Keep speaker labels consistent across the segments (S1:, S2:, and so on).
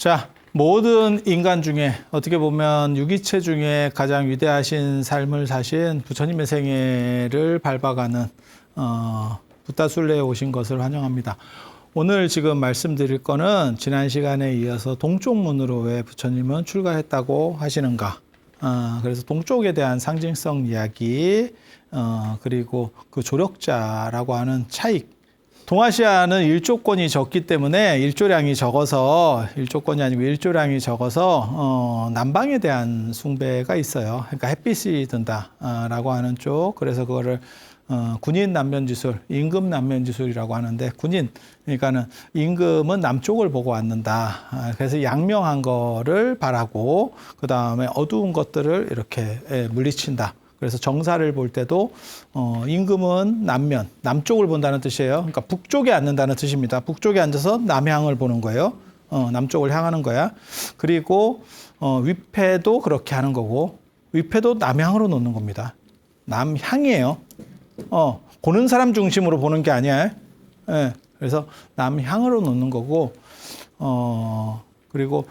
S1: 자, 모든 인간 중에 어떻게 보면 유기체 중에 가장 위대하신 삶을 사신 부처님의 생애를 밟아가는 붓다술래에 오신 것을 환영합니다. 오늘 지금 말씀드릴 거는 지난 시간에 이어서 동쪽 문으로 왜 부처님은 출가했다고 하시는가. 그래서 동쪽에 대한 상징성 이야기, 그리고 그 조력자라고 하는 차익. 동아시아는 일조권이 적기 때문에 일조량이 적어서 일조권이 아니고 일조량이 적어서 남방에 대한 숭배가 있어요. 그러니까 햇빛이 든다라고 하는 쪽. 그래서 그거를 군인 남면지술, 임금 남면지술이라고 하는데 군인 그러니까는 임금은 남쪽을 보고 앉는다. 그래서 양명한 거를 바라고 그 다음에 어두운 것들을 이렇게 물리친다. 그래서 정사를 볼 때도 임금은 남면, 남쪽을 본다는 뜻이에요. 그러니까 북쪽에 앉는다는 뜻입니다. 북쪽에 앉아서 남향을 보는 거예요. 남쪽을 향하는 거야. 그리고 위패도 그렇게 하는 거고 위패도 남향으로 놓는 겁니다. 남향이에요. 보는 사람 중심으로 보는 게 아니야. 예, 그래서 남향으로 놓는 거고 그리고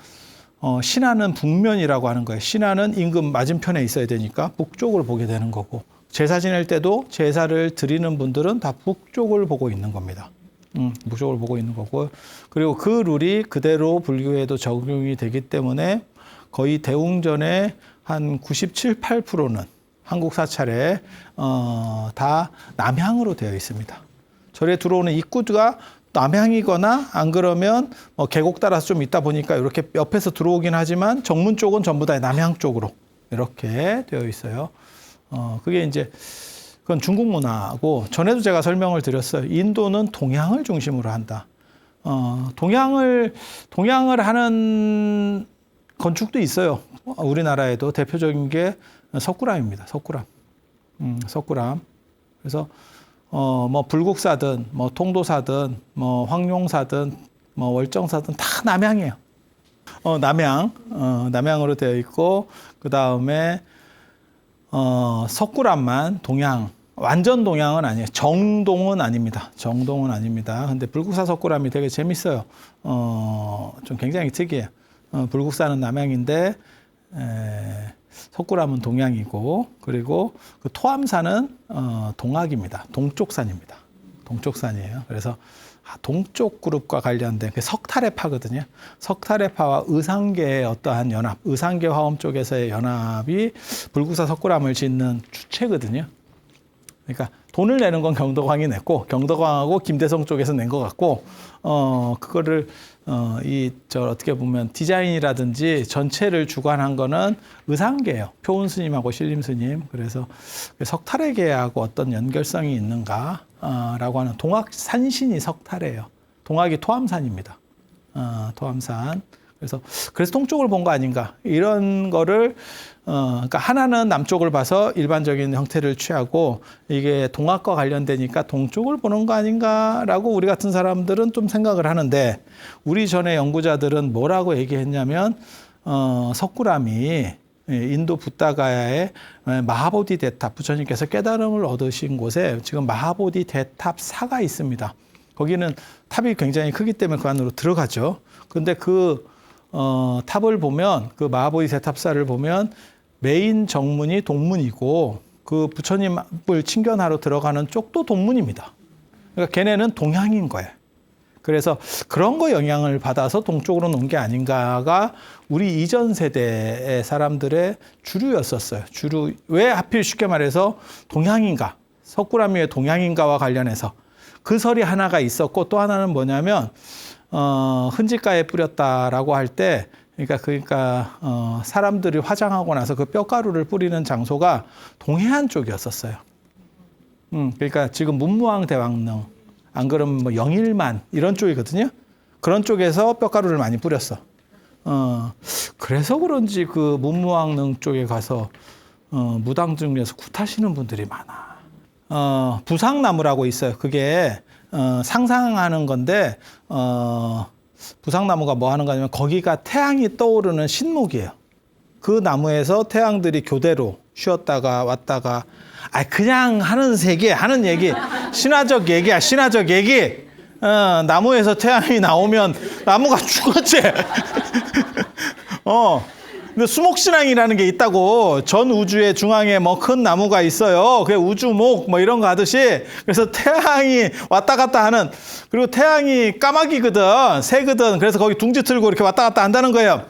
S1: 신하는 북면이라고 하는 거예요. 신하는 임금 맞은편에 있어야 되니까 북쪽을 보게 되는 거고 제사 지낼 때도 제사를 드리는 분들은 다 북쪽을 보고 있는 겁니다. 북쪽을 보고 있는 거고 그리고 그 룰이 그대로 불교에도 적용이 되기 때문에 거의 대웅전의 한 97, 8%는 한국 사찰에 다 남향으로 되어 있습니다. 절에 들어오는 입구가 남향이거나 안 그러면 계곡 따라서 좀 있다 보니까 이렇게 옆에서 들어오긴 하지만 정문 쪽은 전부 다 남향 쪽으로 이렇게 되어 있어요. 그게 이제 그건 중국 문화고 전에도 제가 설명을 드렸어요. 인도는 동향을 중심으로 한다. 동향을 하는 건축도 있어요. 우리나라에도 대표적인 게 석굴암입니다. 석굴암. 그래서 뭐 불국사든 뭐 통도사든 뭐 황룡사든 뭐 월정사든 다 남향이에요. 남향으로 되어 있고 그다음에 석굴암만 동향. 완전 동향은 아니에요. 정동은 아닙니다. 근데 불국사 석굴암이 되게 재밌어요. 좀 굉장히 특이해요. 불국사는 남향인데 석굴암은 동향이고 그리고 그 토암산은 동학입니다. 동쪽산입니다. 동쪽산이에요. 그래서 동쪽 그룹과 관련된 그 석탈해파거든요. 석탈해파와 의상계의 어떠한 연합, 의상계 화엄 쪽에서의 연합이 불국사 석굴암을 짓는 주체거든요. 그러니까 돈을 내는 건 경덕왕이 냈고 경덕왕하고 김대성 쪽에서 낸 것 같고 그거를 어떻게 보면 디자인이라든지 전체를 주관한 거는 의상계예요. 표운 스님하고 신림 스님. 그래서 석탈의계하고 어떤 연결성이 있는가라고 하는 동학 산신이 석탈이에요. 동학이 토암산입니다. 토암산. 그래서 동쪽을 본 거 아닌가 이런 거를 그러니까 하나는 남쪽을 봐서 일반적인 형태를 취하고 이게 동학과 관련되니까 동쪽을 보는 거 아닌가라고 우리 같은 사람들은 좀 생각을 하는데 우리 전에 연구자들은 뭐라고 얘기했냐면 석굴암이 인도 붓다가야의 마하보디 대탑 부처님께서 깨달음을 얻으신 곳에 지금 마하보디 대탑 사가 있습니다. 거기는 탑이 굉장히 크기 때문에 그 안으로 들어가죠. 근데 탑을 보면 그 마하보디 대탑사를 보면 메인 정문이 동문이고 그 부처님을 친견하러 들어가는 쪽도 동문입니다. 그러니까 걔네는 동향인 거예요. 그래서 그런 거 영향을 받아서 동쪽으로 놓은 게 아닌가가 우리 이전 세대의 사람들의 주류였었어요. 왜 하필 쉽게 말해서 동향인가, 석굴암이 왜 동향인가와 관련해서 그 설이 하나가 있었고 또 하나는 뭐냐면 흔지가에 뿌렸다라고 할 때 그러니까 사람들이 화장하고 나서 그 뼈가루를 뿌리는 장소가 동해안 쪽이었었어요. 그러니까 지금 문무왕 대왕릉 안 그러면 뭐 영일만 이런 쪽이거든요. 그런 쪽에서 뼈가루를 많이 뿌렸어. 그래서 그런지 그 문무왕릉 쪽에 가서 무당 중에서 굿하시는 분들이 많아. 부상나무라고 있어요. 그게 상상하는 건데 부상나무가 뭐 하는 거냐면 거기가 태양이 떠오르는 신목이에요. 그 나무에서 태양들이 교대로 쉬었다가 왔다가 그냥 하는 얘기 신화적 얘기야. 신화적 얘기. 나무에서 태양이 나오면 나무가 죽었지. 근데 수목신앙이라는 게 있다고. 전 우주의 중앙에 뭐 큰 나무가 있어요. 그게 우주목 뭐 이런 거 하듯이. 그래서 태양이 왔다 갔다 하는, 그리고 태양이 까마귀거든, 새거든. 그래서 거기 둥지 틀고 이렇게 왔다 갔다 한다는 거예요.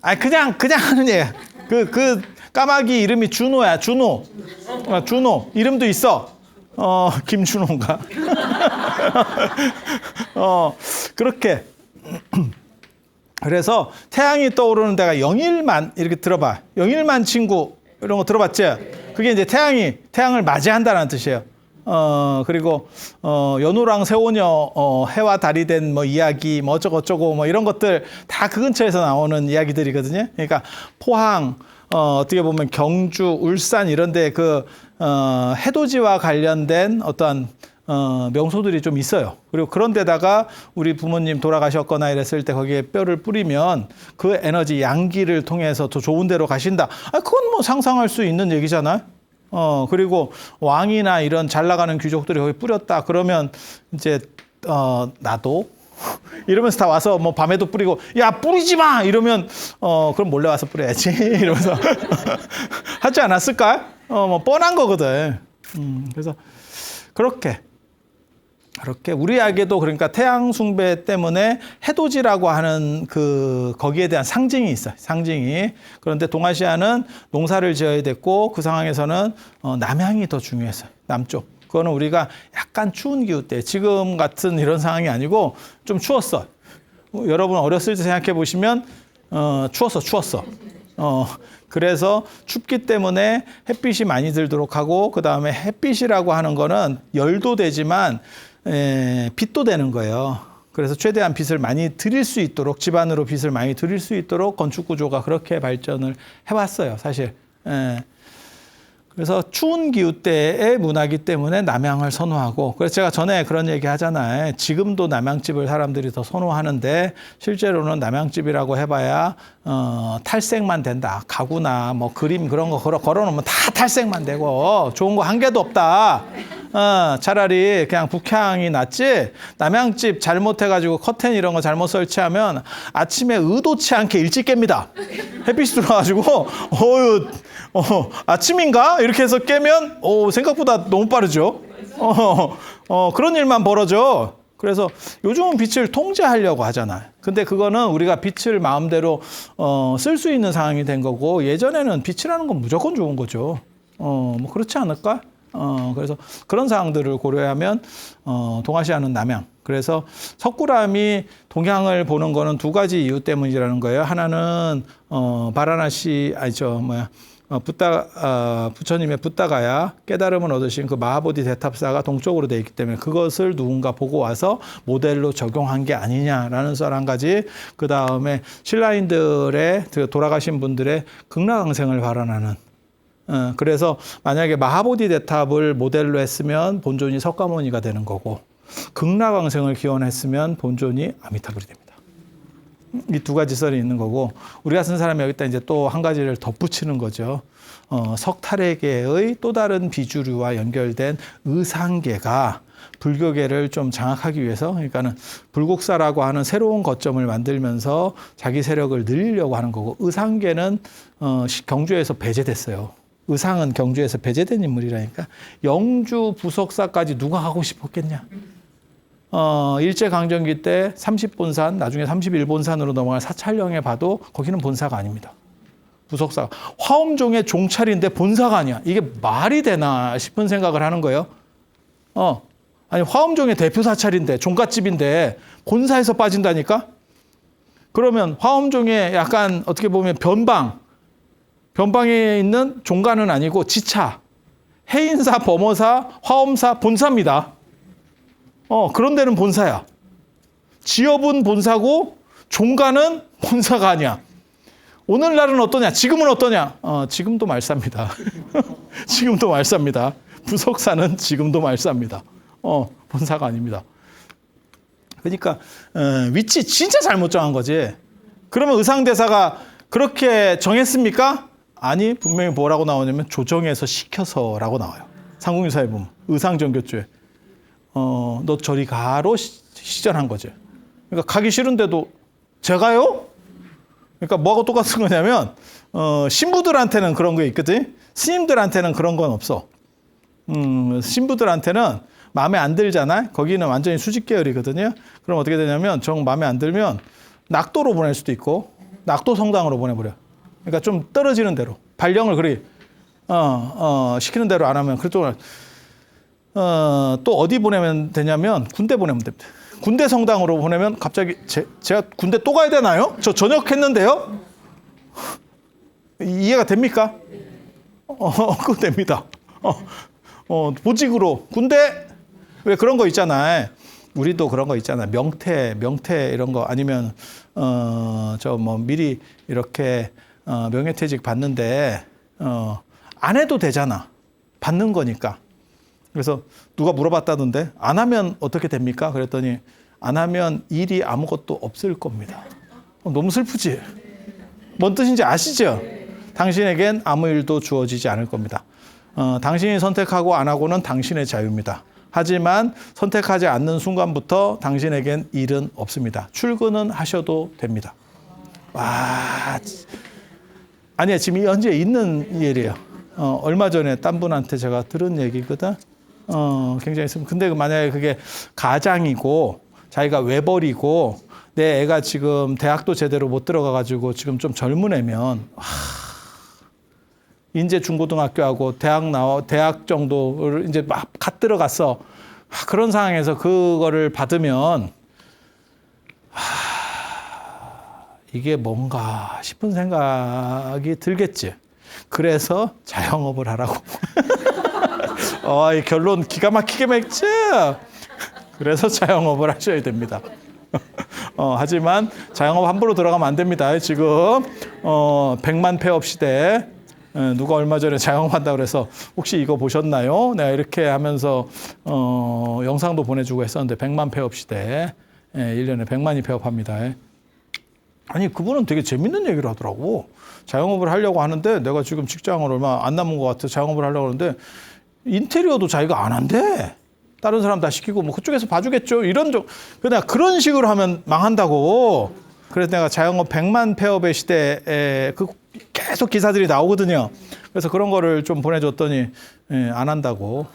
S1: 아니, 그냥 하는 얘기야. 그 까마귀 이름이 준호야, 준호. 준호. 이름도 있어. 김준호인가? 그렇게. 그래서 태양이 떠오르는 데가 영일만, 이렇게 들어봐. 영일만 친구, 이런 거 들어봤지? 그게 이제 태양을 맞이한다는 뜻이에요. 그리고, 연호랑 세오녀, 해와 달이 된 뭐 이야기, 뭐 어쩌고저쩌고 뭐 이런 것들 다 그 근처에서 나오는 이야기들이거든요. 그러니까 포항, 어떻게 보면 경주, 울산 이런 데 해돋이와 관련된 어떤 명소들이 좀 있어요. 그리고 그런 데다가 우리 부모님 돌아가셨거나 이랬을 때 거기에 뼈를 뿌리면 그 에너지, 양기를 통해서 더 좋은 데로 가신다. 그건 뭐 상상할 수 있는 얘기잖아요. 그리고 왕이나 이런 잘 나가는 귀족들이 거기 뿌렸다. 그러면 이제, 나도 이러면서 다 와서 뭐 밤에도 뿌리고, 야, 뿌리지 마! 이러면, 그럼 몰래 와서 뿌려야지. 이러면서 하지 않았을까? 뭐 뻔한 거거든. 그래서 그렇게 우리에게도, 그러니까 태양 숭배 때문에 해돋이라고 하는 거기에 대한 상징이 있어요. 상징이. 그런데 동아시아는 농사를 지어야 됐고, 그 상황에서는 남향이 더 중요했어요. 남쪽. 그거는 우리가 약간 추운 기후 때, 지금 같은 이런 상황이 아니고 좀 추웠어. 여러분 어렸을 때 생각해 보시면 추웠어. 그래서 춥기 때문에 햇빛이 많이 들도록 하고, 그 다음에 햇빛이라고 하는 거는 열도 되지만 빛도 되는 거예요. 그래서 최대한 빛을 많이 드릴 수 있도록, 집안으로 빛을 많이 드릴 수 있도록 건축 구조가 그렇게 발전을 해왔어요, 사실. 그래서 추운 기후 때의 문화이기 때문에 남향을 선호하고, 그래서 제가 전에 그런 얘기 하잖아요. 지금도 남향집을 사람들이 더 선호하는데, 실제로는 남향집이라고 해봐야 탈색만 된다. 가구나 뭐 그림 그런 거 걸어놓으면 다 탈색만 되고 좋은 거 한 개도 없다. 차라리 그냥 북향이 낫지. 남향집 잘못해가지고 커튼 이런 거 잘못 설치하면 아침에 의도치 않게 일찍 깹니다. 햇빛이 들어와가지고 아침인가? 이렇게 해서 깨면 생각보다 너무 빠르죠. 그런 일만 벌어져. 그래서 요즘은 빛을 통제하려고 하잖아요. 근데 그거는 우리가 빛을 마음대로 쓸 수 있는 상황이 된 거고, 예전에는 빛이라는 건 무조건 좋은 거죠. 뭐 그렇지 않을까? 그래서 그런 상황들을 고려하면 동아시아는 남향. 그래서 석굴암이 동향을 보는 거는 두 가지 이유 때문이라는 거예요. 하나는 바라나시 부처님의 붓다가야 깨달음을 얻으신 그 마하보디 대탑사가 동쪽으로 돼 있기 때문에 그것을 누군가 보고 와서 모델로 적용한 게 아니냐라는 썰 한 가지. 그 다음에 신라인들의 돌아가신 분들의 극락왕생을 발언하는. 그래서 만약에 마하보디 대탑을 모델로 했으면 본존이 석가모니가 되는 거고, 극락왕생을 기원했으면 본존이 아미타불이 됩니다. 이 두 가지 썰이 있는 거고, 우리 같은 사람이 여기다 이제 또 한 가지를 덧붙이는 거죠. 석탈의계의 또 다른 비주류와 연결된 의상계가 불교계를 좀 장악하기 위해서, 그러니까는 불국사라고 하는 새로운 거점을 만들면서 자기 세력을 늘리려고 하는 거고, 의상계는 경주에서 배제됐어요. 의상은 경주에서 배제된 인물이라니까. 영주 부석사까지 누가 가고 싶었겠냐. 일제강점기 때 30본산, 나중에 31본산으로 넘어갈 사찰령에 봐도 거기는 본사가 아닙니다. 부석사가. 화엄종의 종찰인데 본사가 아니야. 이게 말이 되나 싶은 생각을 하는 거예요. 아니, 화엄종의 대표 사찰인데, 종갓집인데 본사에서 빠진다니까? 그러면 화엄종의 약간 어떻게 보면 변방에 있는 종가는 아니고 지차, 해인사, 범어사, 화엄사, 본사입니다. 그런 데는 본사야. 지업은 본사고 종가는 본사가 아니야. 오늘날은 어떠냐? 지금은 어떠냐? 지금도 말쌉니다. 지금도 말쌉니다. 부석사는 지금도 말쌉니다. 본사가 아닙니다. 그러니까 위치 진짜 잘못 정한 거지. 그러면 의상대사가 그렇게 정했습니까? 아니, 분명히 뭐라고 나오냐면 조정해서 시켜서라고 나와요. 삼국유사에 보면 의상정교조에. 너 저리 가로 시전한 거지. 그러니까 가기 싫은데도 제가요? 그러니까 뭐하고 똑같은 거냐면 신부들한테는 그런 게 있거든. 스님들한테는 그런 건 없어. 신부들한테는 마음에 안 들잖아. 거기는 완전히 수직 계열이거든요. 그럼 어떻게 되냐면 정 마음에 안 들면 낙도로 보낼 수도 있고 낙도 성당으로 보내버려. 그러니까 좀 떨어지는 대로 발령을 그리 시키는 대로 안 하면 그쪽으로 또 어디 보내면 되냐면 군대 보내면 됩니다. 군대 성당으로 보내면 갑자기 제가 군대 또 가야 되나요? 저 전역했는데요? 이해가 됩니까? 그거 됩니다. 보직으로 군대 왜 그런 거 있잖아요. 우리도 그런 거 있잖아요. 명태 이런 거 아니면 저 뭐 미리 이렇게 명예퇴직 받는데 안 해도 되잖아. 받는 거니까. 그래서 누가 물어봤다던데 안 하면 어떻게 됩니까? 그랬더니 안 하면 일이 아무것도 없을 겁니다. 너무 슬프지? 뭔 뜻인지 아시죠? 당신에겐 아무 일도 주어지지 않을 겁니다. 당신이 선택하고 안 하고는 당신의 자유입니다. 하지만 선택하지 않는 순간부터 당신에겐 일은 없습니다. 출근은 하셔도 됩니다. 와, 아니야, 지금 현재 있는 일이에요. 얼마 전에 딴 분한테 제가 들은 얘기거든. 굉장히 근데 만약에 그게 가장이고 자기가 외벌이고 내 애가 지금 대학도 제대로 못 들어가가지고 지금 좀 젊은 애면 이제 중고등학교하고 대학 정도를 이제 막 갓 들어갔어. 그런 상황에서 그거를 받으면 이게 뭔가 싶은 생각이 들겠지. 그래서 자영업을 하라고. 이 결론 기가 막히게 맺지. 그래서 자영업을 하셔야 됩니다. 하지만 자영업 함부로 들어가면 안 됩니다. 지금 100만 폐업 시대. 누가 얼마 전에 자영업한다고 그래서 혹시 이거 보셨나요? 내가 이렇게 하면서 영상도 보내주고 했었는데 100만 폐업 시대. 1년에 100만이 폐업합니다. 아니 그분은 되게 재밌는 얘기를 하더라고. 자영업을 하려고 하는데 내가 지금 직장을 얼마 안 남은 것 같아. 자영업을 하려고 하는데 인테리어도 자기가 안 한대. 다른 사람 다 시키고 뭐 그쪽에서 봐주겠죠. 그냥 그런 식으로 하면 망한다고. 그래서 내가 자영업 100만 폐업의 시대에 계속 기사들이 나오거든요. 그래서 그런 거를 좀 보내줬더니 안 한다고.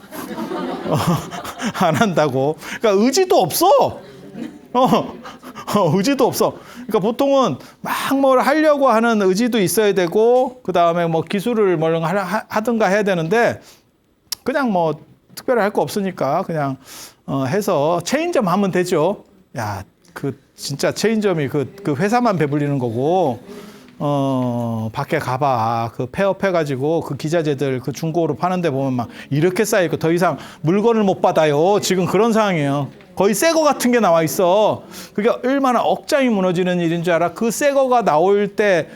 S1: 안 한다고. 그러니까 의지도 없어. 의지도 없어. 그러니까 보통은 막 뭘 하려고 하는 의지도 있어야 되고 그 다음에 뭐 기술을 뭘 하든가 해야 되는데 그냥 뭐 특별히 할 거 없으니까 그냥 해서 체인점 하면 되죠. 야, 진짜 체인점이 그 회사만 배불리는 거고 밖에 가봐. 폐업해가지고 그 기자재들 중고로 파는데 보면 막 이렇게 쌓여있고 더 이상 물건을 못 받아요. 지금 그런 상황이에요. 거의 새 거 같은 게 나와 있어. 그게 얼마나 억장이 무너지는 일인 줄 알아? 그 새 거가 나올 때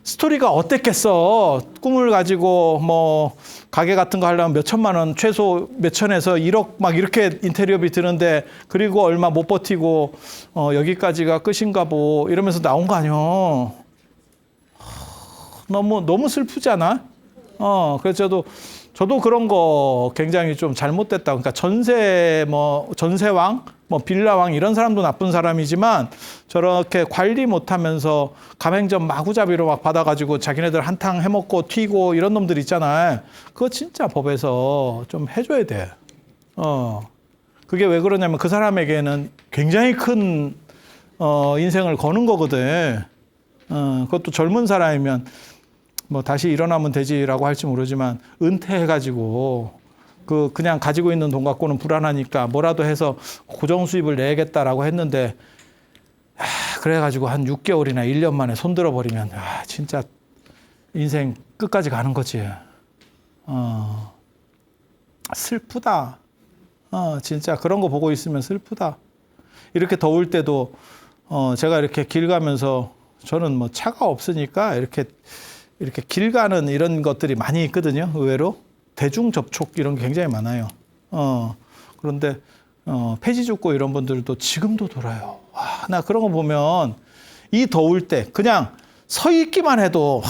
S1: 스토리가 어땠겠어. 꿈을 가지고 뭐 가게 같은 거 하려면 몇 천만 원, 최소 몇 천에서 1억 막 이렇게 인테리어비 드는데 그리고 얼마 못 버티고 여기까지가 끝인가 보 이러면서 나온 거 아니야. 너무 슬프잖아. 그래서 저도 그런 거 굉장히 좀 잘못됐다. 그러니까 전세왕, 빌라왕 이런 사람도 나쁜 사람이지만 저렇게 관리 못하면서 가맹점 마구잡이로 막 받아가지고 자기네들 한탕 해먹고 튀고 이런 놈들 있잖아요. 그거 진짜 법에서 좀 해줘야 돼. 그게 왜 그러냐면 그 사람에게는 굉장히 큰 인생을 거는 거거든. 그것도 젊은 사람이면 뭐 다시 일어나면 되지라고 할지 모르지만 은퇴해가지고 그냥 가지고 있는 돈 갖고는 불안하니까 뭐라도 해서 고정 수입을 내야겠다라고 했는데 그래가지고 한 6개월이나 1년 만에 손들어 버리면 진짜 인생 끝까지 가는 거지. 슬프다. 진짜 그런 거 보고 있으면 슬프다. 이렇게 더울 때도 제가 이렇게 길 가면서 저는 뭐 차가 없으니까 이렇게 길 가는 이런 것들이 많이 있거든요. 의외로 대중 접촉 이런 게 굉장히 많아요. 그런데 폐지 죽고 이런 분들도 지금도 돌아요. 나 그런 거 보면 이 더울 때 그냥 서 있기만 해도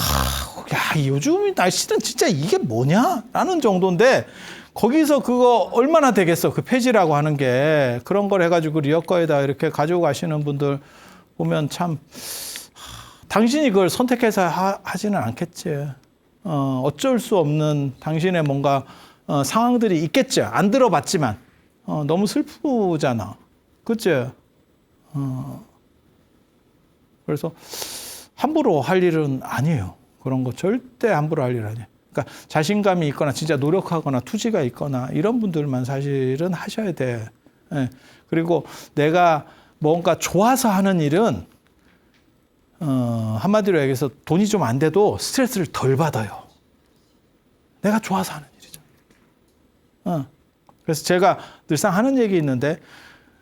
S1: 야, 요즘 날씨는 진짜 이게 뭐냐? 라는 정도인데 거기서 그거 얼마나 되겠어? 그 폐지라고 하는 게. 그런 걸 해가지고 리어커에다 이렇게 가지고 가시는 분들 보면 참, 당신이 그걸 선택해서 하지는 않겠지. 어쩔 수 없는 당신의 뭔가 상황들이 있겠죠. 안 들어봤지만. 너무 슬프잖아. 그치? 그래서 함부로 할 일은 아니에요. 그런 거 절대 함부로 할 일 아니에요. 그러니까 자신감이 있거나 진짜 노력하거나 투지가 있거나 이런 분들만 사실은 하셔야 돼. 예. 그리고 내가 뭔가 좋아서 하는 일은 한마디로 얘기해서 돈이 좀 안 돼도 스트레스를 덜 받아요. 내가 좋아서 하는 일이죠. 그래서 제가 늘상 하는 얘기 있는데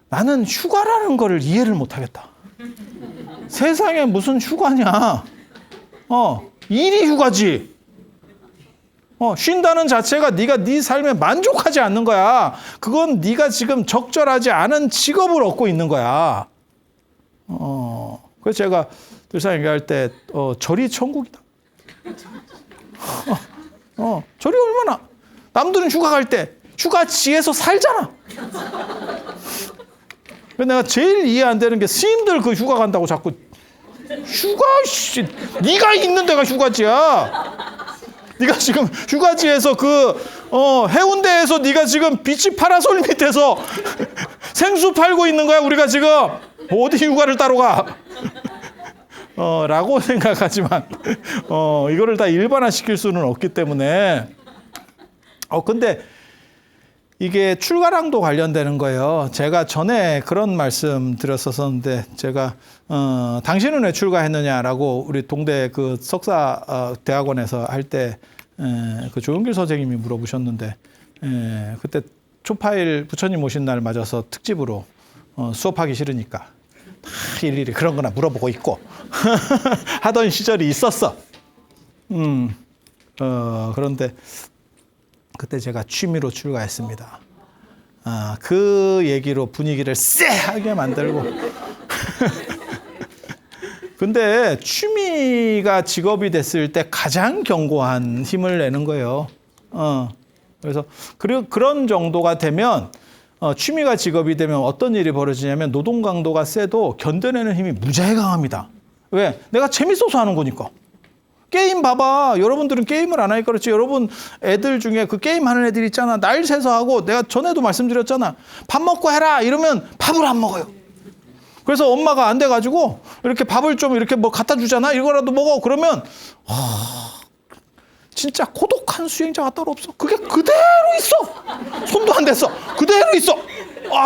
S1: 나는 휴가라는 거를 이해를 못 하겠다. 세상에 무슨 휴가냐. 일이 휴가지. 쉰다는 자체가 네가 네 삶에 만족하지 않는 거야. 그건 네가 지금 적절하지 않은 직업을 얻고 있는 거야. 그래서 제가 늘상 얘기할 때 절이 천국이다. 절이 얼마나 남들은 휴가 갈 때 휴가지에서 살잖아. 내가 제일 이해 안 되는 게 스님들 그 휴가 간다고 자꾸 네가 있는 데가 휴가지야. 네가 지금 휴가지에서 해운대에서 네가 지금 비치 파라솔 밑에서 생수 팔고 있는 거야. 우리가 지금 어디 휴가를 따로 가? 라고 생각하지만 이거를 다 일반화시킬 수는 없기 때문에 근데 이게 출가랑도 관련되는 거예요. 제가 전에 그런 말씀 드렸었는데 제가 당신은 왜 출가했느냐라고 우리 동대 그 석사 대학원에서 할 때 그 조용길 선생님이 물어보셨는데 그때 초파일 부처님 오신 날 맞아서 특집으로 수업하기 싫으니까 다 일일이 그런 거나 물어보고 있고 하던 시절이 있었어. 그런데 그때 제가 취미로 출가했습니다. 그 얘기로 분위기를 쎄하게 만들고. 근데 취미가 직업이 됐을 때 가장 견고한 힘을 내는 거예요. 그래서 그런 정도가 되면 취미가 직업이 되면 어떤 일이 벌어지냐면 노동 강도가 세도 견뎌내는 힘이 무지하게 강합니다. 왜? 내가 재밌어서 하는 거니까. 게임 봐봐. 여러분들은 게임을 안 하니까 그렇지. 여러분 애들 중에 그 게임 하는 애들 있잖아. 날 새서 하고 내가 전에도 말씀드렸잖아. 밥 먹고 해라. 이러면 밥을 안 먹어요. 그래서 엄마가 안 돼가지고 이렇게 밥을 좀 이렇게 뭐 갖다 주잖아. 이거라도 먹어. 그러면 진짜 고독한 수행자가 따로 없어. 그게 그대로 있어. 손도 안 댔어. 그대로 있어.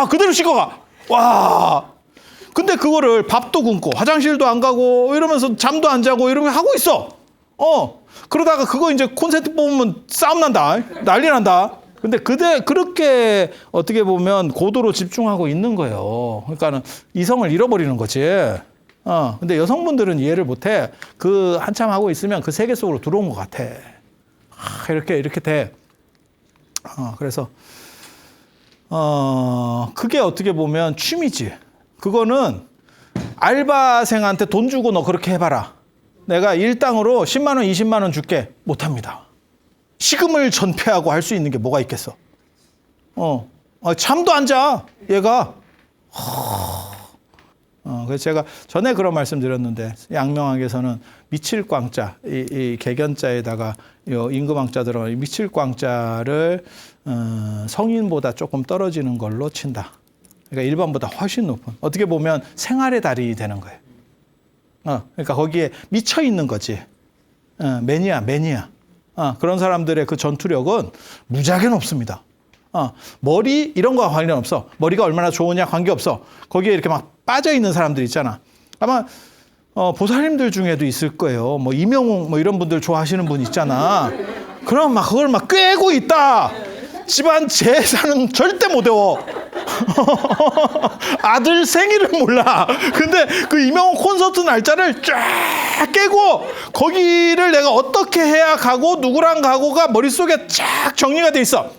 S1: 그대로 식어가. 와. 근데 그거를 밥도 굶고 화장실도 안 가고 이러면서 잠도 안 자고 이러면 하고 있어. 그러다가 그거 이제 콘센트 뽑으면 싸움 난다. 난리 난다. 근데 그렇게 어떻게 보면 고도로 집중하고 있는 거예요. 그러니까는 이성을 잃어버리는 거지. 근데 여성분들은 이해를 못 해. 한참 하고 있으면 그 세계 속으로 들어온 것 같아. 이렇게 돼. 그래서, 그게 어떻게 보면 취미지. 그거는 알바생한테 돈 주고 너 그렇게 해봐라. 내가 일당으로 10만 원, 20만 원 줄게. 못 합니다. 식음을 전폐하고 할 수 있는 게 뭐가 있겠어? 잠도 안 자, 얘가. 그래서 제가 전에 그런 말씀 드렸는데, 양명학에서는 미칠 광자, 이 개견자에다가 임금왕자 들어가 미칠 광자를 성인보다 조금 떨어지는 걸로 친다. 그러니까 일반보다 훨씬 높은. 어떻게 보면 생활의 달인이 되는 거예요. 그러니까 거기에 미쳐 있는 거지. 매니아. 그런 사람들의 그 전투력은 무지하게 높습니다. 머리 이런 거와 관련 없어. 머리가 얼마나 좋으냐 관계없어. 거기에 이렇게 막 빠져 있는 사람들 있잖아. 아마 보살님들 중에도 있을 거예요. 뭐 이명웅 뭐 이런 분들 좋아하시는 분 있잖아. 그럼 막 그걸 막 꿰고 있다. 집안 재산은 절대 못 외워. 아들 생일을 몰라. 근데 그 이명웅 콘서트 날짜를 쫙 깨고 거기를 내가 어떻게 해야 가고 누구랑 가고가 머릿속에 쫙 정리가 돼 있어.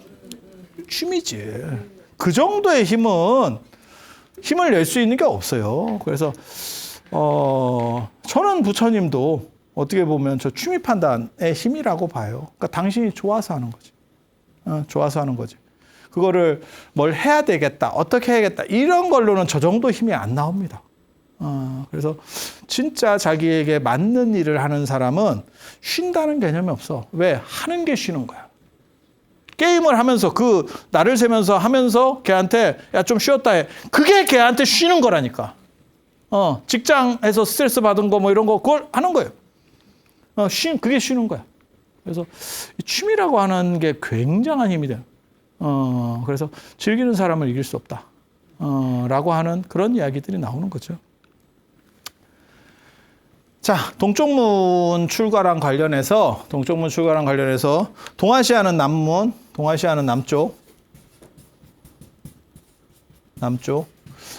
S1: 취미지. 그 정도의 힘을 낼 수 있는 게 없어요. 그래서 저는 부처님도 어떻게 보면 저 취미 판단의 힘이라고 봐요. 그러니까 당신이 좋아서 하는 거지. 좋아서 하는 거지. 그거를 뭘 해야 되겠다, 어떻게 해야겠다 이런 걸로는 저 정도 힘이 안 나옵니다. 그래서 진짜 자기에게 맞는 일을 하는 사람은 쉰다는 개념이 없어. 왜? 하는 게 쉬는 거야. 게임을 하면서 나를 세면서 하면서 걔한테 야, 좀 쉬었다 해. 그게 걔한테 쉬는 거라니까. 직장에서 스트레스 받은 거 뭐 이런 거 그걸 하는 거예요. 그게 쉬는 거야. 그래서 취미라고 하는 게 굉장한 힘이 돼요. 그래서 즐기는 사람을 이길 수 없다. 라고 하는 그런 이야기들이 나오는 거죠. 자, 동쪽문 출가랑 관련해서 동아시아는 남문, 동아시아는 남쪽.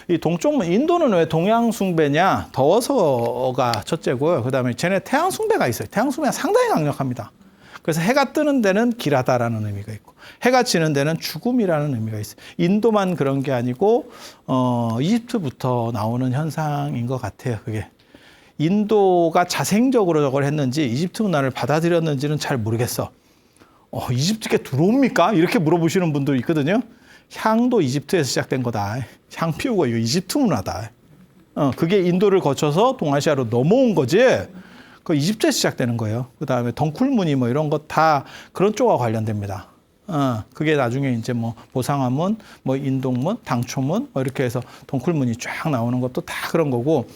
S1: 이 동쪽문, 인도는 왜 동양 숭배냐? 더워서가 첫째고요. 그다음에 쟤네 태양 숭배가 있어요. 태양 숭배가 상당히 강력합니다. 그래서 해가 뜨는 데는 길하다라는 의미가 있고 해가 지는 데는 죽음이라는 의미가 있어요. 인도만 그런 게 아니고 이집트부터 나오는 현상인 것 같아요. 그게 인도가 자생적으로 저걸 했는지 이집트 문화를 받아들였는지는 잘 모르겠어. 이집트께 들어옵니까? 이렇게 물어보시는 분도 있거든요. 향도 이집트에서 시작된 거다. 향 피우고 이거 이집트 문화다. 그게 인도를 거쳐서 동아시아로 넘어온 거지. 그 이집트에서 시작되는 거예요. 그 다음에 덩쿨무늬 뭐 이런 거 다 그런 쪽과 관련됩니다. 그게 나중에 이제 뭐 보상화문, 뭐 인동문, 당초문 뭐 이렇게 해서 덩쿨무늬 쫙 나오는 것도 다 그런 거고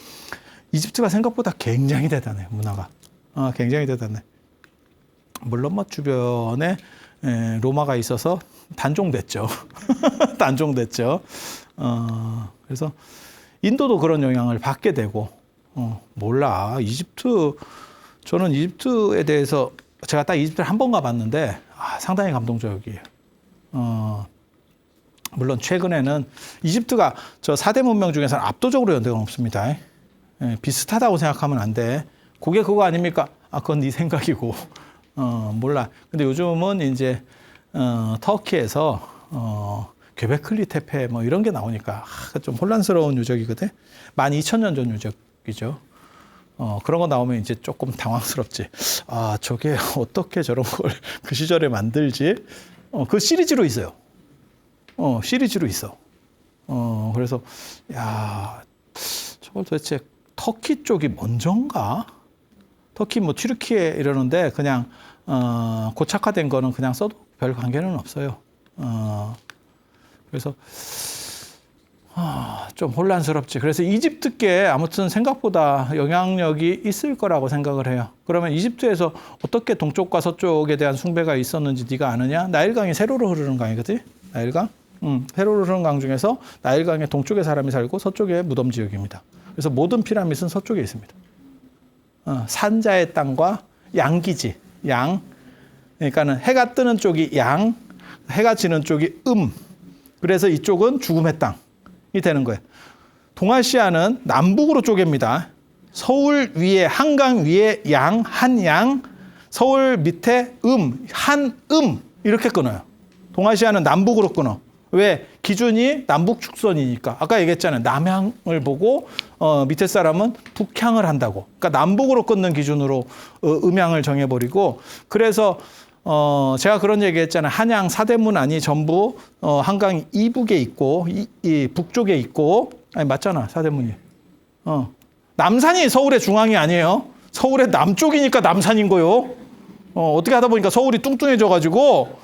S1: 이집트가 생각보다 굉장히 대단해 문화가. 굉장히 대단해. 물론 뭐 주변에 로마가 있어서 단종됐죠. 단종됐죠. 그래서 인도도 그런 영향을 받게 되고 몰라. 저는 이집트에 대해서 제가 딱 이집트를 한 번 가봤는데 상당히 감동적이에요. 물론 최근에는 이집트가 저 4대 문명 중에서는 압도적으로 연대가 높습니다. 비슷하다고 생각하면 안 돼. 그게 그거 아닙니까? 그건 네 생각이고. 몰라. 근데 요즘은 이제 터키에서 göbekli tepe 뭐 이런 게 나오니까 좀 혼란스러운 유적이거든. 12,000년 전 유적이죠. 그런 거 나오면 이제 조금 당황스럽지. 저게 어떻게 저런 걸 그 시절에 만들지? 그 시리즈로 있어요. 시리즈로 있어. 그래서 야, 저걸 도대체 터키 쪽이 먼저인가? 터키 뭐 튀르키예 이러는데 그냥 고착화된 거는 그냥 써도 별 관계는 없어요. 그래서 좀 혼란스럽지. 그래서 이집트께 아무튼 생각보다 영향력이 있을 거라고 생각을 해요. 그러면 이집트에서 어떻게 동쪽과 서쪽에 대한 숭배가 있었는지 네가 아느냐? 나일강이 세로로 흐르는 강이거든. 나일강. 세로로 흐르는 강 중에서 나일강의 동쪽에 사람이 살고 서쪽에 무덤 지역입니다. 그래서 모든 피라밋은 서쪽에 있습니다. 산자의 땅과 양기지, 양. 그러니까는 해가 뜨는 쪽이 양, 해가 지는 쪽이 그래서 이쪽은 죽음의 땅이 되는 거예요. 동아시아는 남북으로 쪼갭니다. 서울 위에, 한강 위에 양, 한양, 서울 밑에 한음 이렇게 끊어요. 동아시아는 남북으로 끊어. 왜? 기준이 남북 축선이니까. 아까 얘기했잖아요. 남향을 보고 밑에 사람은 북향을 한다고. 그러니까 남북으로 끊는 기준으로 음향을 정해버리고 그래서 제가 그런 얘기 했잖아요. 한양 사대문안이 전부 한강 이북에 있고 이 북쪽에 있고 아니 맞잖아. 사대문이. 남산이 서울의 중앙이 아니에요. 서울의 남쪽이니까 남산인 거요. 어떻게 하다 보니까 서울이 뚱뚱해져 가지고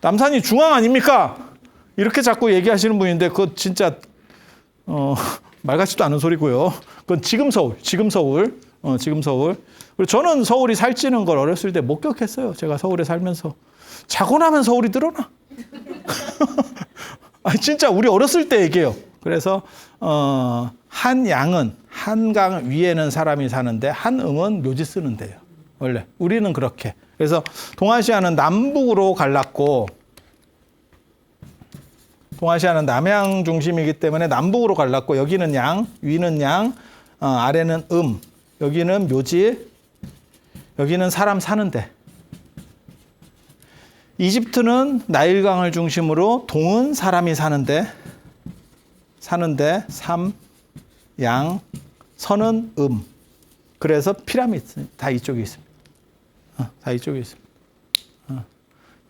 S1: 남산이 중앙 아닙니까? 이렇게 자꾸 얘기하시는 분인데 그거 진짜 말 같지도 않은 소리고요. 그건 지금 서울. 그리고 저는 서울이 살찌는 걸 어렸을 때 목격했어요. 제가 서울에 살면서. 자고 나면 서울이 늘어나. 진짜 우리 어렸을 때 얘기해요. 그래서 한양은 한강 위에는 사람이 사는데 한음은 묘지 쓰는 데예요. 원래 우리는 그렇게. 그래서 동아시아는 남북으로 갈랐고 동아시아는 남양 중심이기 때문에 남북으로 갈랐고 여기는 양, 위는 양, 아래는 여기는 묘지, 여기는 사람 사는데. 이집트는 나일강을 중심으로 동은 사람이 사는데 삼, 양, 서는 그래서 피라미드 다 이쪽에 있습니다. 다 이쪽에 있습니다.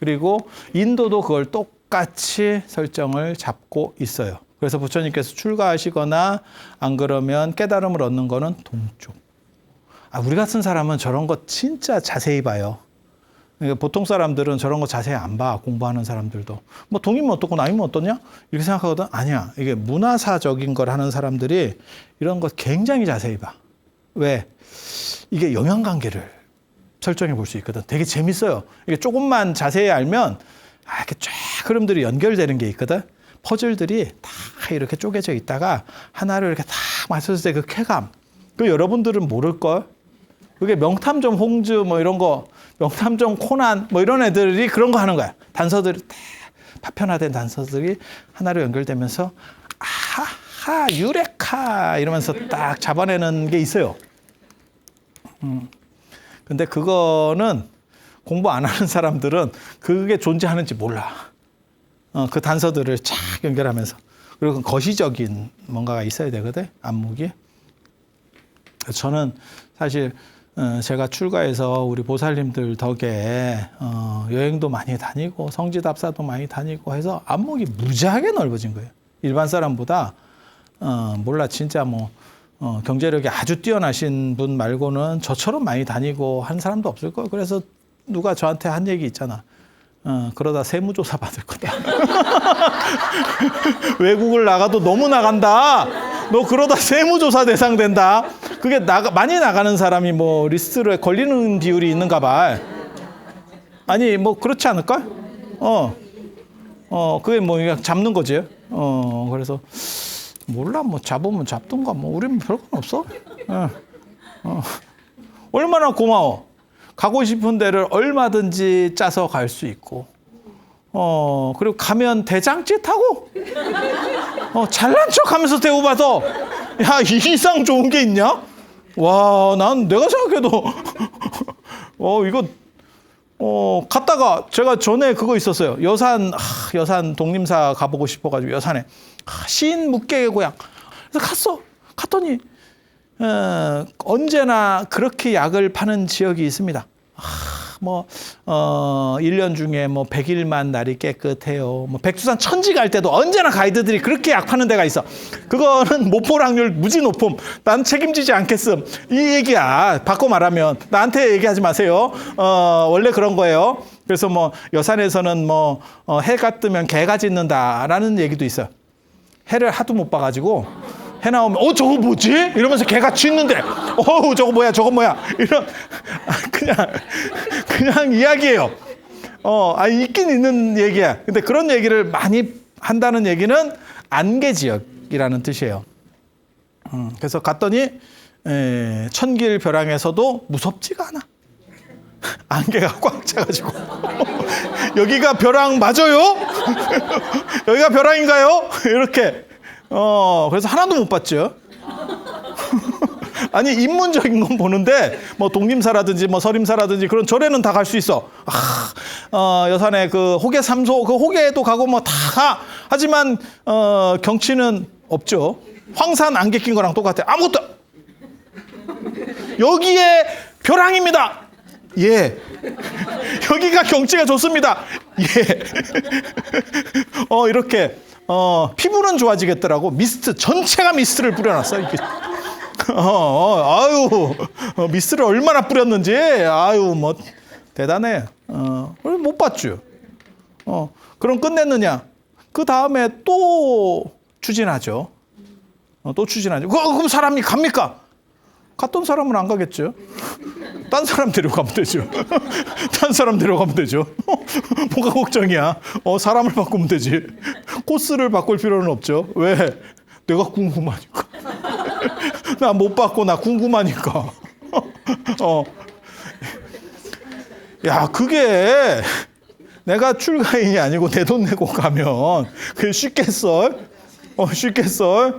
S1: 그리고 인도도 그걸 똑같이 설정을 잡고 있어요. 그래서 부처님께서 출가하시거나 안 그러면 깨달음을 얻는 거는 동쪽. 우리 같은 사람은 저런 거 진짜 자세히 봐요. 그러니까 보통 사람들은 저런 거 자세히 안 봐. 공부하는 사람들도. 뭐 동이면 어떻고 나이면 어떠냐? 이렇게 생각하거든. 아니야. 이게 문화사적인 걸 하는 사람들이 이런 거 굉장히 자세히 봐. 왜? 이게 영향관계를 설정해 볼 수 있거든. 되게 재밌어요. 이게 조금만 자세히 알면 이렇게 쫙 흐름들이 연결되는 게 있거든. 퍼즐들이 다 이렇게 쪼개져 있다가 하나를 이렇게 다 맞췄을 때 그 쾌감. 그 여러분들은 모를걸? 그게 명탐정 홍즈 뭐 이런 거, 명탐정 코난 뭐 이런 애들이 그런 거 하는 거야. 단서들이 다 파편화된 단서들이 하나로 연결되면서 아하 유레카 이러면서 딱 잡아내는 게 있어요. 근데 그거는 공부 안 하는 사람들은 그게 존재하는지 몰라. 그 단서들을 쫙 연결하면서. 그리고 거시적인 뭔가가 있어야 되거든, 안목이. 저는 사실 제가 출가해서 우리 보살님들 덕에 여행도 많이 다니고 성지답사도 많이 다니고 해서 안목이 무지하게 넓어진 거예요. 일반 사람보다 몰라 진짜 뭐 경제력이 아주 뛰어나신 분 말고는 저처럼 많이 다니고 한 사람도 없을 거예요. 그래서 누가 저한테 한 얘기 있잖아. 그러다 세무조사 받을 거다. 외국을 나가도 너무 나간다. 너 그러다 세무조사 대상 된다. 그게 많이 나가는 사람이 뭐 리스트에 걸리는 비율이 있는가 봐. 아니 뭐 그렇지 않을까? 그게 뭐 그냥 잡는 거지. 그래서 몰라 뭐 잡으면 잡든가 뭐 우리는 별건 없어. 얼마나 고마워. 가고 싶은 데를 얼마든지 짜서 갈 수 있고, 그리고 가면 대장지 타고, 잘난 척 하면서 대우받아. 야, 이 이상 좋은 게 있냐? 와, 난 내가 생각해도, 이거, 갔다가 제가 전에 그거 있었어요. 여산 독림사 가보고 싶어가지고 여산에. 시인 묵계의 고향. 그래서 갔더니, 언제나 그렇게 약을 파는 지역이 있습니다. 1년 중에 뭐 100일만 날이 깨끗해요. 뭐 백두산 천지 갈 때도 언제나 가이드들이 그렇게 약 파는 데가 있어. 그거는 모포락률 무지 높음. 난 책임지지 않겠음. 이 얘기야. 바꿔 말하면. 나한테 얘기하지 마세요. 원래 그런 거예요. 그래서 뭐 여산에서는 뭐 해가 뜨면 개가 짖는다라는 얘기도 있어요. 해를 하도 못 봐가지고 해 나오면 저거 뭐지? 이러면서 개가 짖는데 저거 뭐야 이런 그냥 이야기예요. 있긴 있는 얘기야. 근데 그런 얘기를 많이 한다는 얘기는 안개 지역이라는 뜻이에요. 그래서 갔더니 천길 벼랑에서도 무섭지가 않아. 안개가 꽉 차가지고 여기가 벼랑 맞아요? 여기가 벼랑인가요? 이렇게 그래서 하나도 못 봤죠. 아니 인문적인 건 보는데 뭐 독림사라든지 뭐 서림사라든지 그런 절에는 다 갈 수 있어. 여산에 그 호계 삼소 그 호계에도 가고 뭐 다 가. 하지만 경치는 없죠. 황산 안개 낀 거랑 똑같아. 아무것도. 여기에 벼랑입니다. 예. 여기가 경치가 좋습니다. 예. 이렇게 피부는 좋아지겠더라고. 미스트 전체가 미스트를 뿌려놨어. 이게. 미스트를 얼마나 뿌렸는지. 뭐 대단해. 못 봤죠. 그럼 끝냈느냐? 그 다음에 또 추진하죠. 그럼 사람이 갑니까? 갔던 사람은 안 가겠죠. 딴 사람 데려가면 되죠. 딴 사람 데려가면 되죠. 뭐가 걱정이야. 사람을 바꾸면 되지. 코스를 바꿀 필요는 없죠. 왜? 내가 궁금하니까. 나 못 봤고 나 궁금하니까. 야, 그게 내가 출가인이 아니고 내 돈 내고 가면 그게 쉽겠어? 쉽겠어?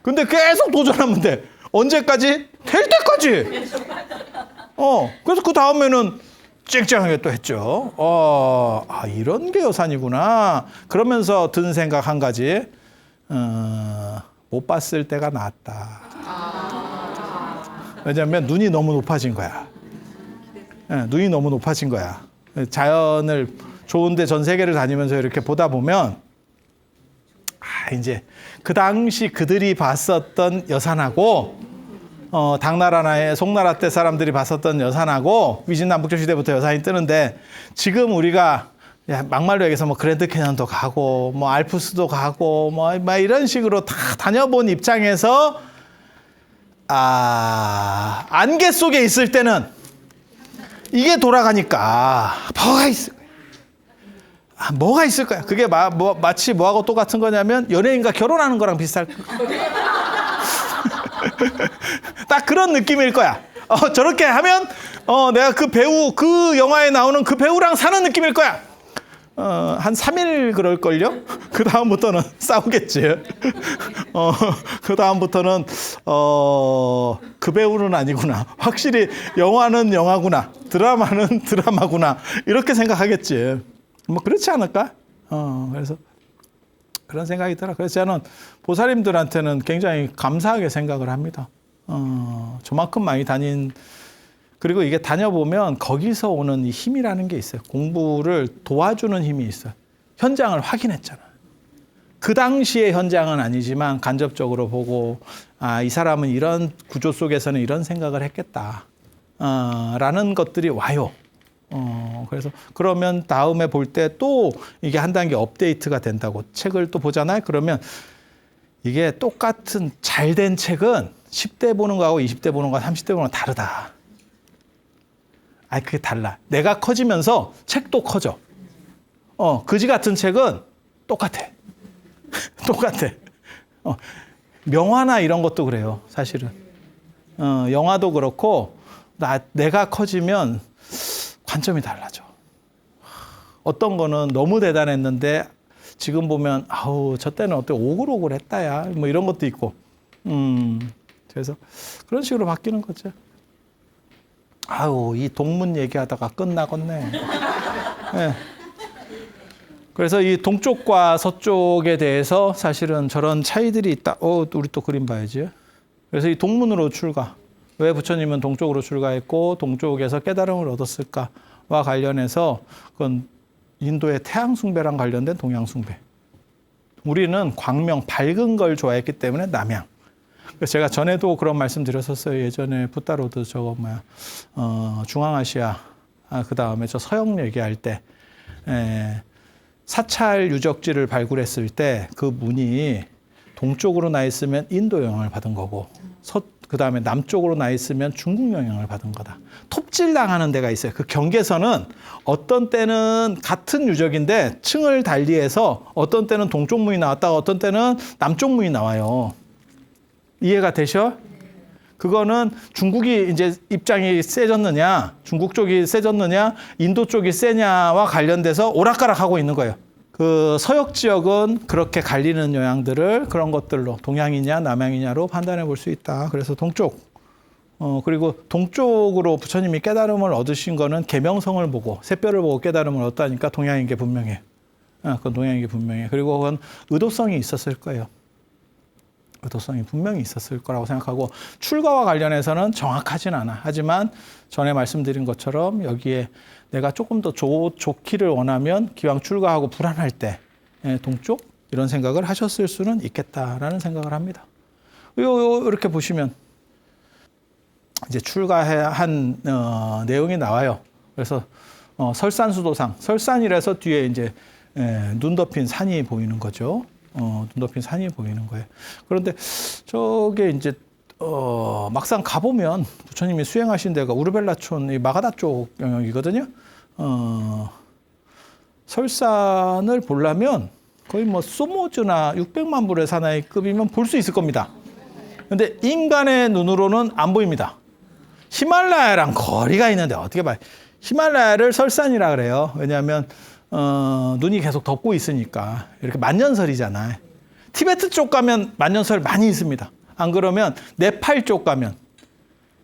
S1: 근데 계속 도전하면 돼. 언제까지? 될 때까지. 그래서 그 다음에는 쨍쨍하게 또 했죠. 이런 게 여산이구나. 그러면서 든 생각 한 가지. 못 봤을 때가 낫다. 왜냐하면 눈이 너무 높아진 거야. 눈이 너무 높아진 거야. 자연을 좋은데 전 세계를 다니면서 이렇게 보다 보면 이제 그 당시 그들이 봤었던 여산하고 당나라의 송나라 때 사람들이 봤었던 여산하고 위진남북조 시대부터 여산이 뜨는데 지금 우리가 막말로 얘기해서 뭐 그랜드 캐년도 가고 뭐 알프스도 가고 뭐 이런 식으로 다 다녀본 입장에서 안개 속에 있을 때는 이게 돌아가니까 뭐가 있을 거야. 그게 마치 뭐하고 똑같은 거냐면 연예인과 결혼하는 거랑 비슷할 거야. 딱 그런 느낌일 거야. 저렇게 하면 내가 그 배우, 그 영화에 나오는 그 배우랑 사는 느낌일 거야. 한 3일 그럴걸요? 그 다음부터는 싸우겠지. 그 다음부터는 그 배우는 아니구나. 확실히 영화는 영화구나. 드라마는 드라마구나. 이렇게 생각하겠지. 뭐 그렇지 않을까? 그래서 그런 생각이 들어. 그래서 저는 보살님들한테는 굉장히 감사하게 생각을 합니다. 저만큼 많이 그리고 이게 다녀보면 거기서 오는 이 힘이라는 게 있어요. 공부를 도와주는 힘이 있어요. 현장을 확인했잖아. 그 당시의 현장은 아니지만 간접적으로 보고 이 사람은 이런 구조 속에서는 이런 생각을 했겠다. 라는 것들이 와요. 그래서 그러면 다음에 볼 때 또 이게 한 단계 업데이트가 된다고 책을 또 보잖아요. 그러면 이게 똑같은 잘된 책은 10대 보는 거하고 20대 보는 거하고 30대 보는 거 다르다. 그게 달라. 내가 커지면서 책도 커져. 그지 같은 책은 똑같아. 똑같아. 명화나 이런 것도 그래요. 사실은. 영화도 그렇고 내가 커지면 관점이 달라져. 어떤 거는 너무 대단했는데 지금 보면 저 때는 어때 오글오글 했다야. 뭐 이런 것도 있고. 그래서 그런 식으로 바뀌는 거죠. 이 동문 얘기하다가 끝나겠네. 네. 그래서 이 동쪽과 서쪽에 대해서 사실은 저런 차이들이 있다. 우리 또 그림 봐야지. 그래서 이 동문으로 출가. 왜 부처님은 동쪽으로 출가했고 동쪽에서 깨달음을 얻었을까와 관련해서 그건 인도의 태양 숭배랑 관련된 동양 숭배. 우리는 광명, 밝은 걸 좋아했기 때문에 남양. 그래서 제가 전에도 그런 말씀 드렸었어요. 예전에 붓다로드 중앙아시아, 그 다음에 저 서영 얘기할 때, 사찰 유적지를 발굴했을 때 그 문이 동쪽으로 나 있으면 인도 영향을 받은 거고, 그 다음에 남쪽으로 나 있으면 중국 영향을 받은 거다. 톱질 당하는 데가 있어요. 그 경계선은 어떤 때는 같은 유적인데 층을 달리해서 어떤 때는 동쪽 문이 나왔다가 어떤 때는 남쪽 문이 나와요. 이해가 되셔? 그거는 중국이 이제 입장이 세졌느냐, 중국 쪽이 세졌느냐, 인도 쪽이 세냐와 관련돼서 오락가락하고 있는 거예요. 그 서역 지역은 그렇게 갈리는 영향들을 그런 것들로 동양이냐 남양이냐로 판단해 볼 수 있다. 그래서 동쪽, 그리고 동쪽으로 부처님이 깨달음을 얻으신 거는 계명성을 보고 새별을 보고 깨달음을 얻다니까 동양인 게 분명해. 그건 동양인 게 분명해. 그리고 그건 의도성이 있었을 거예요. 의도성이 분명히 있었을 거라고 생각하고 출가와 관련해서는 정확하진 않아. 하지만 전에 말씀드린 것처럼 여기에 내가 조금 더 좋기를 원하면 기왕 출가하고 불안할 때 동쪽 이런 생각을 하셨을 수는 있겠다라는 생각을 합니다. 이렇게 보시면 이제 출가한 내용이 나와요. 그래서 설산수도상, 설산이라서 뒤에 이제 눈 덮인 산이 보이는 거죠. 눈 덮인 산이 보이는 거예요. 그런데 저게 이제 막상 가보면 부처님이 수행하신 데가 우르벨라촌 이 마가다 쪽 영역이거든요. 설산을 보려면 거의 뭐 소모즈나 600만 불의 사나이급이면 볼 수 있을 겁니다. 근데 인간의 눈으로는 안 보입니다. 히말라야랑 거리가 있는데 어떻게 봐요? 히말라야를 설산이라 그래요. 왜냐하면 눈이 계속 덮고 있으니까 이렇게 만년설이잖아요. 티베트 쪽 가면 만년설 많이 있습니다. 안 그러면 네팔 쪽 가면.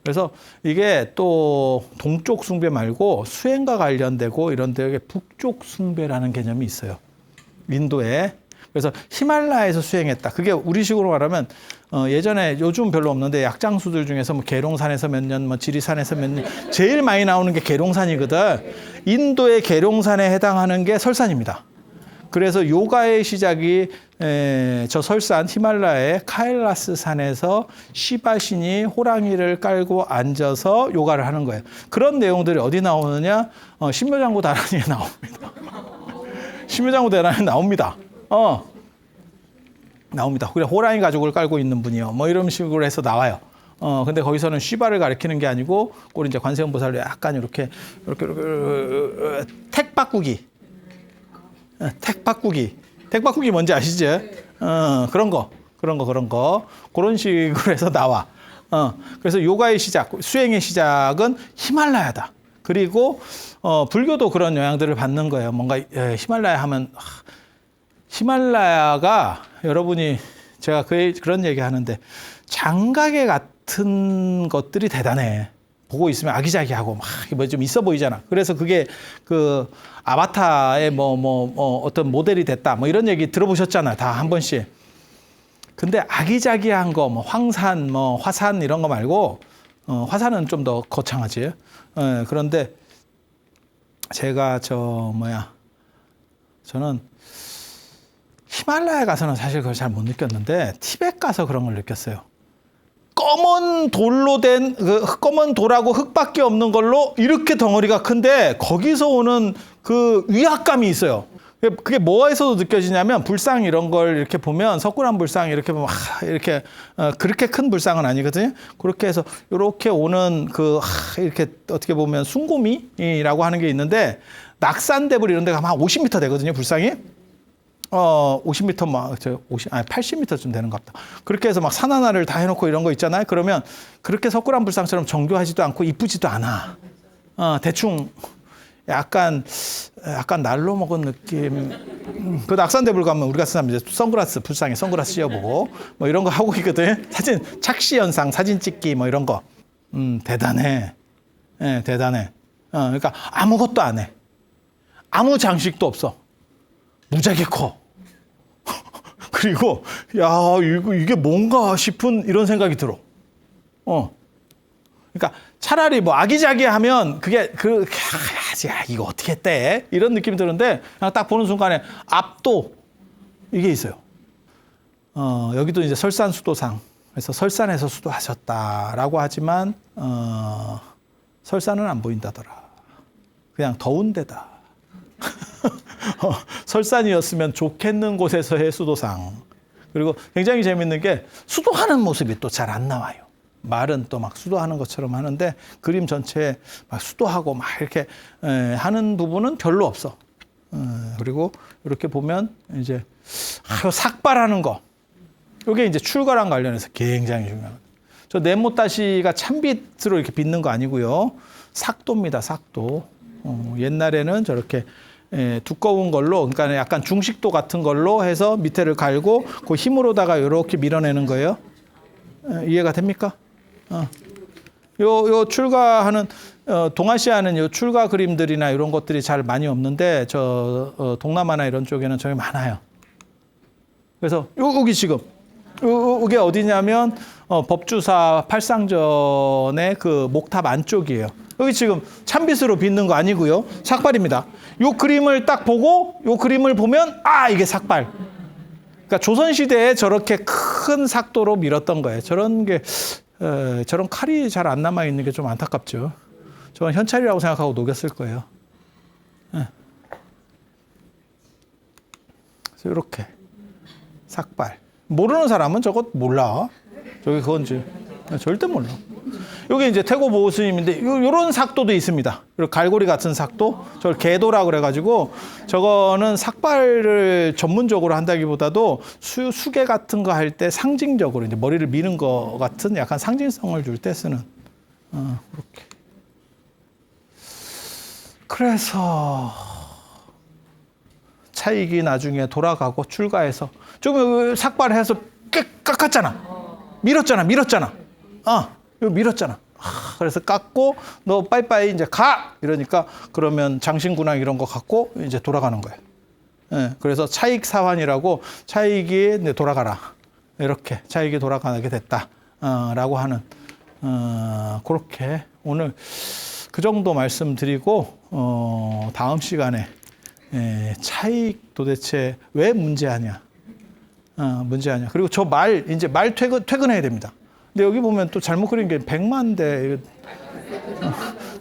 S1: 그래서 이게 또 동쪽 숭배 말고 수행과 관련되고 이런 데 북쪽 숭배라는 개념이 있어요. 인도에. 그래서 히말라야에서 수행했다. 그게 우리식으로 말하면 예전에 요즘 별로 없는데 약장수들 중에서 뭐 계룡산에서 몇 년, 뭐 지리산에서 몇 년, 제일 많이 나오는 게 계룡산이거든. 인도의 계룡산에 해당하는 게 설산입니다. 그래서 요가의 시작이 저 설산 히말라야의 카일라스 산에서 시바신이 호랑이를 깔고 앉아서 요가를 하는 거예요. 그런 내용들이 어디 나오느냐? 신묘장구 다란이에 나옵니다. 신묘장구 다란이에 나옵니다. 나옵니다. 그래 호랑이 가죽을 깔고 있는 분이요. 뭐 이런 식으로 해서 나와요. 근데 거기서는 쉬바를 가리키는 게 아니고, 우리 이제 관세음보살로 약간 이렇게 택 바꾸기. 택 바꾸기 뭔지 아시죠? 그런 거. 그런 식으로 해서 나와. 그래서 요가의 시작, 수행의 시작은 히말라야다. 그리고, 불교도 그런 영향들을 받는 거예요. 뭔가, 히말라야 하면, 히말라야가 여러분이 제가 그런 얘기 하는데 장가게 같은 것들이 대단해. 보고 있으면 아기자기하고 막 뭐 좀 있어 보이잖아. 그래서 그게 그 아바타의 어떤 모델이 됐다. 뭐 이런 얘기 들어보셨잖아. 다 한 번씩. 근데 아기자기한 거, 뭐 황산, 뭐 화산 이런 거 말고, 화산은 좀 더 거창하지. 그런데 제가 저는 히말라야 가서는 사실 그걸 잘 못 느꼈는데 티벳 가서 그런 걸 느꼈어요. 검은 돌로 된 검은 돌하고 흙밖에 없는 걸로 이렇게 덩어리가 큰데 거기서 오는 그 위압감이 있어요. 그게 뭐에서도 느껴지냐면 불상 이런 걸 이렇게 보면 석굴암 불상 이렇게 보면 이렇게 그렇게 큰 불상은 아니거든요. 그렇게 해서 이렇게 오는 이렇게 어떻게 보면 숭고미라고 하는 게 있는데 낙산대불 이런 데 가면 한 50m 되거든요, 불상이. 50m 80m쯤 되는 것 같다. 그렇게 해서 막 산 하나를 다 해놓고 이런 거 있잖아요. 그러면 그렇게 석굴암 불상처럼 정교하지도 않고 이쁘지도 않아. 대충 약간 날로 먹은 느낌. 그 낙산대불 가면 우리 같은 사람 이제 선글라스 불상에 선글라스 씌워보고 뭐 이런 거 하고 있거든. 사진 착시 현상, 사진 찍기 뭐 이런 거. 대단해. 대단해. 그러니까 아무것도 안 해. 아무 장식도 없어. 무지하게 커. 그리고 이게 뭔가 싶은 이런 생각이 들어. 그러니까 차라리 뭐 아기자기하면 이거 어떻게 했대? 이런 느낌이 드는데 그냥 딱 보는 순간에 압도 이게 있어요. 여기도 이제 설산 수도상. 그래서 설산에서 수도하셨다라고 하지만 설산은 안 보인다더라. 그냥 더운 데다. 설산이었으면 좋겠는 곳에서의 수도상. 그리고 굉장히 재밌는 게 수도하는 모습이 또 잘 안 나와요. 말은 또 막 수도하는 것처럼 하는데 그림 전체에 막 수도하고 막 이렇게 하는 부분은 별로 없어. 그리고 이렇게 보면 이제 삭발하는 거. 이게 이제 출가랑 관련해서 굉장히 중요합니다. 저 네모다시가 참빛으로 이렇게 빚는 거 아니고요. 삭도입니다. 삭도. 옛날에는 저렇게 두꺼운 걸로, 그러니까 약간 중식도 같은 걸로 해서 밑에를 갈고 그 힘으로다가 이렇게 밀어내는 거예요. 이해가 됩니까? 요 출가하는 동아시아는 요 출가 그림들이나 이런 것들이 잘 많이 없는데 동남아나 이런 쪽에는 저기 많아요. 그래서 여기 지금 이게 어디냐면 법주사 팔상전의 그 목탑 안쪽이에요. 여기 지금 참빛으로 빚는 거 아니고요. 삭발입니다. 요 그림을 딱 보고 요 그림을 보면 이게 삭발. 그러니까 조선시대에 저렇게 큰 삭도로 밀었던 거예요. 저런 칼이 잘 안 남아있는 게 좀 안타깝죠. 저건 현찰이라고 생각하고 녹였을 거예요. 그래서 이렇게 삭발. 모르는 사람은 저것 몰라. 저게 그건지. 절대 몰라. 여기 이제 태고 보호 스님인데 요런 삭도도 있습니다. 그리고 갈고리 같은 삭도, 저걸 개도라고 그래가지고 저거는 삭발을 전문적으로 한다기보다도 수계 같은 거 할 때 상징적으로 이제 머리를 미는 거 같은 약간 상징성을 줄 때 쓰는 그렇게. 그래서 차익이 나중에 돌아가고 출가해서 좀 삭발해서 깎았잖아. 밀었잖아. 이거 밀었잖아. 그래서 깎고 너 빠이빠이 이제 가 이러니까 그러면 장신구랑 이런 거 갖고 이제 돌아가는 거예요. 예, 그래서 차익 사환이라고 차익이 이제 돌아가라. 이렇게 차익이 돌아가게 됐다. 라고 하는, 그렇게 오늘 그 정도 말씀드리고, 다음 시간에 차익 도대체 왜 문제하냐. 문제하냐. 그리고 저 이제 말 퇴근해야 됩니다. 근데 여기 보면 또 잘못 그린 게 100만 대.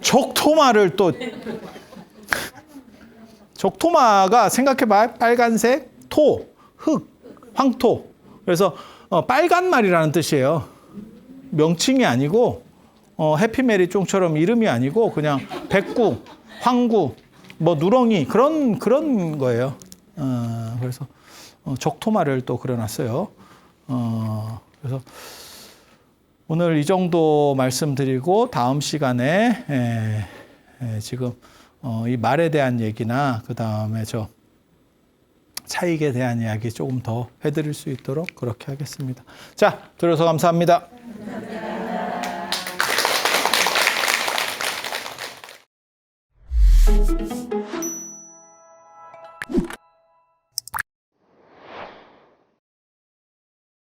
S1: 적토마를 또. 적토마가 생각해봐. 빨간색, 흙, 황토. 그래서 빨간 말이라는 뜻이에요. 명칭이 아니고 해피메리종처럼 이름이 아니고 그냥 백구, 황구, 뭐 누렁이 그런 거예요. 그래서 적토마를 또 그려놨어요. 그래서 오늘 이 정도 말씀드리고 다음 시간에 지금 이 말에 대한 얘기나 그 다음에 저 차익에 대한 이야기 조금 더 해드릴 수 있도록 그렇게 하겠습니다. 자, 들어서 감사합니다.